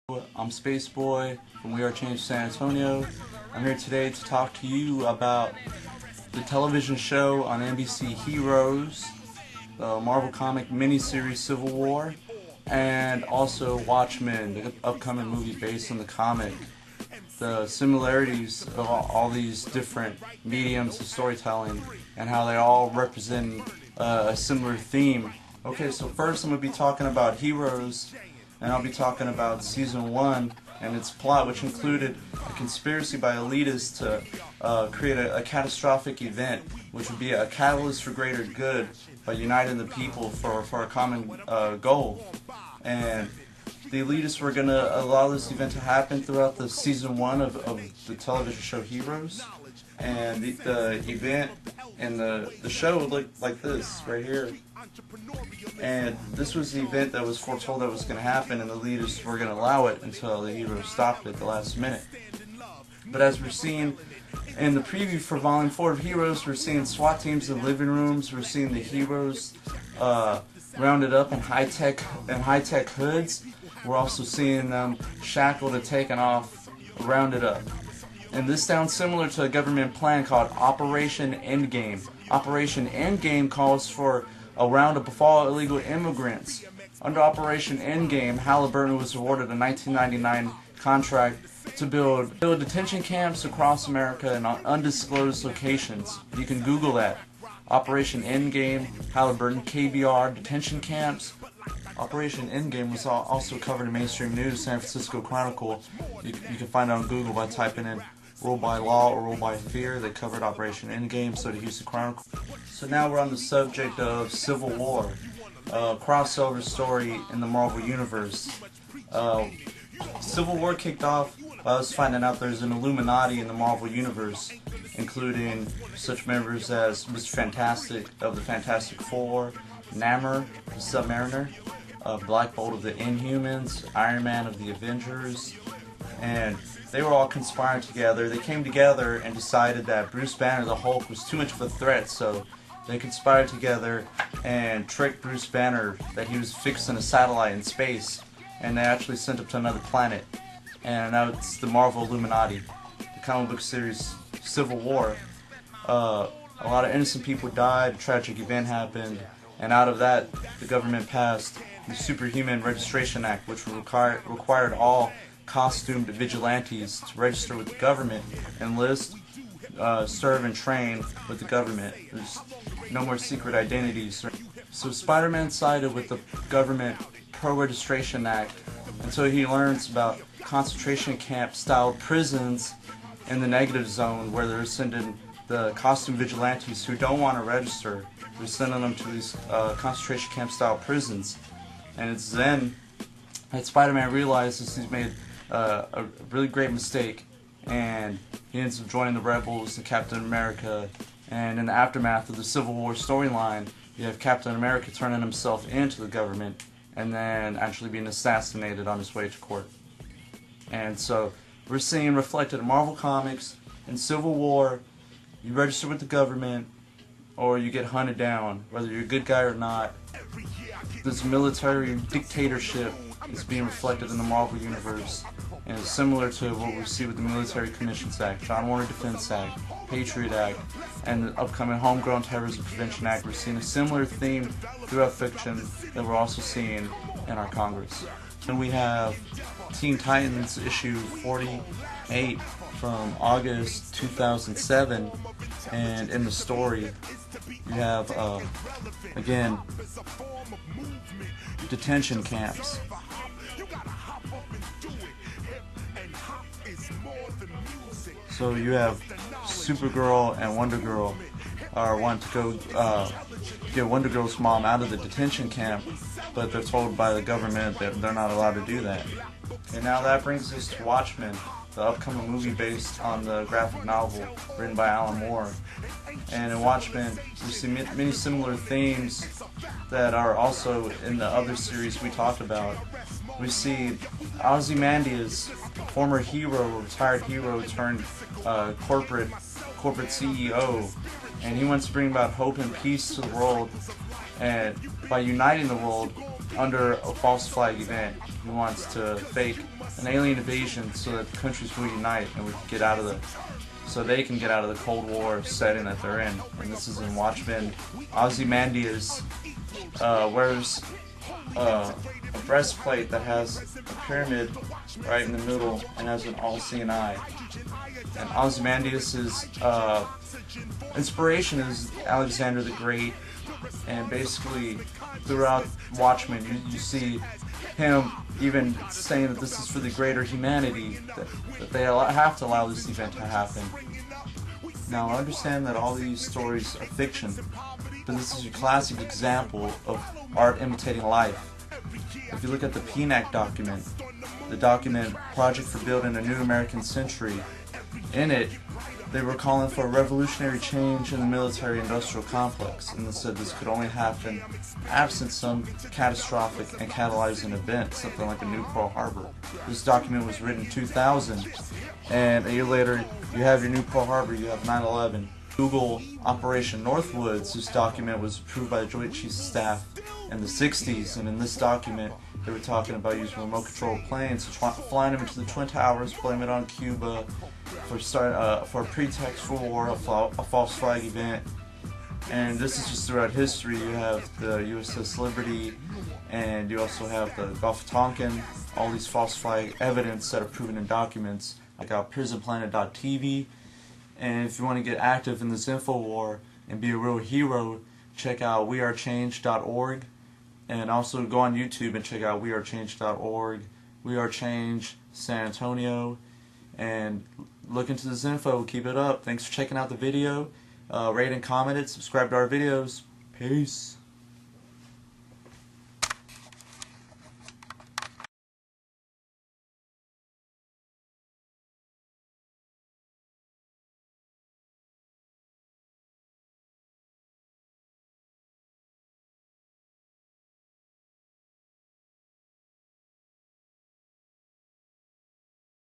I'm SpaceBoy from WeAreChange San Antonio. I'm here today to talk to you about the television show on NBC Heroes, the Marvel comic miniseries Civil War, and also Watchmen, the upcoming movie based on the comic. The similarities of all these different mediums of storytelling and how they all represent a similar theme. Okay, so first I'm going to be talking about Heroes, and I'll be talking about Season 1 and its plot, which included a conspiracy by elitists to create a catastrophic event, which would be a catalyst for greater good by uniting the people for a common goal. And the elitists were going to allow this event to happen throughout the Season 1 of the television show Heroes. And the event and the show would look like this right here. And this was the event that was foretold that was going to happen, and the leaders were going to allow it until the heroes stopped it at the last minute. But as we're seeing in the preview for Volume 4 of Heroes, we're seeing SWAT teams in living rooms, we're seeing the heroes rounded up in high-tech hoods. We're also seeing them shackled and taken off, rounded up. And this sounds similar to a government plan called Operation Endgame. Operation Endgame calls for a roundup of all illegal immigrants. Under Operation Endgame, Halliburton was awarded a 1999 contract to build detention camps across America in undisclosed locations. You can Google that. Operation Endgame, Halliburton, KBR, detention camps. Operation Endgame was also covered in mainstream news, San Francisco Chronicle. You can find it on Google by typing in Rule by Law or Rule by Fear. They covered Operation Endgame, so did Houston Chronicle. So now we're on the subject of Civil War, a crossover story in the Marvel Universe. Civil War kicked off by us finding out there's an Illuminati in the Marvel Universe, including such members as Mr. Fantastic of the Fantastic Four, Namor, the Submariner, Black Bolt of the Inhumans, Iron Man of the Avengers, and they were all conspiring together. They came together and decided that Bruce Banner, the Hulk, was too much of a threat, so they conspired together and tricked Bruce Banner that he was fixing a satellite in space, and they actually sent him to another planet. And now it's the Marvel Illuminati, the comic book series Civil War. A lot of innocent people died, a tragic event happened, and out of that, the government passed the Superhuman Registration Act, which required all costumed vigilantes to register with the government, enlist, serve, and train with the government. There's no more secret identities. So Spider-Man sided with the government pro-registration act until he learns about concentration camp-style prisons in the negative zone, where they're sending the costume vigilantes who don't want to register. They're sending them to these concentration camp-style prisons. And it's then that Spider-Man realizes he's made a really great mistake, and he ends up joining the rebels and Captain America. And in the aftermath of the Civil War storyline, you have Captain America turning himself into the government and then actually being assassinated on his way to court. And so we're seeing reflected in Marvel Comics, in Civil War, you register with the government or you get hunted down, whether you're a good guy or not. This military dictatorship is being reflected in the Marvel Universe, and it's similar to what we see with the Military Commissions Act, John Warner Defense Act, Patriot Act, and the upcoming Homegrown Terrorism Prevention Act. We're seeing a similar theme throughout fiction that we're also seeing in our Congress. And we have Teen Titans issue 48 from August 2007, and in the story you have, again, detention camps. So you have Supergirl and Wonder Girl want to go get Wonder Girl's mom out of the detention camp, but they're told by the government that they're not allowed to do that. And now that brings us to Watchmen, the upcoming movie based on the graphic novel written by Alan Moore. And in Watchmen, we see many similar themes that are also in the other series we talked about. We see Ozymandias, former hero, retired hero turned corporate CEO, and he wants to bring about hope and peace to the world, and by uniting the world under a false flag event. He wants to fake an alien invasion so that countries will unite and we can get out of so they can get out of the Cold War setting that they're in. And this is in Watchmen. Ozymandias wears a breastplate that has a pyramid right in the middle and has an all-seeing eye. And Ozymandias' inspiration is Alexander the Great, and basically throughout Watchmen you see him even saying that this is for the greater humanity, that they have to allow this event to happen. Now I understand that all these stories are fiction, but this is a classic example of art imitating life. If you look at the PNAC document, the document Project for Building a New American Century, in it they were calling for a revolutionary change in the military-industrial complex, and they said this could only happen absent some catastrophic and catalyzing event, something like a new Pearl Harbor. This document was written in 2000, and a year later you have your new Pearl Harbor, you have 9/11. Google Operation Northwoods, this document was approved by the Joint Chiefs of Staff in the 60s, and in this document they were talking about using remote-controlled planes, flying them into the Twin Towers, blame it on Cuba for a pretext for war, a false flag event. And this is just throughout history. You have the USS Liberty, and you also have the Gulf of Tonkin, all these false flag evidence that are proven in documents. I got prisonplanet.tv, and if you want to get active in this info war and be a real hero, check out WeAreChange.org, and also go on YouTube and check out WeAreChange.org, WeAreChange San Antonio, and look into this info. Keep it up. Thanks for checking out the video. Rate and comment it. Subscribe to our videos. Peace.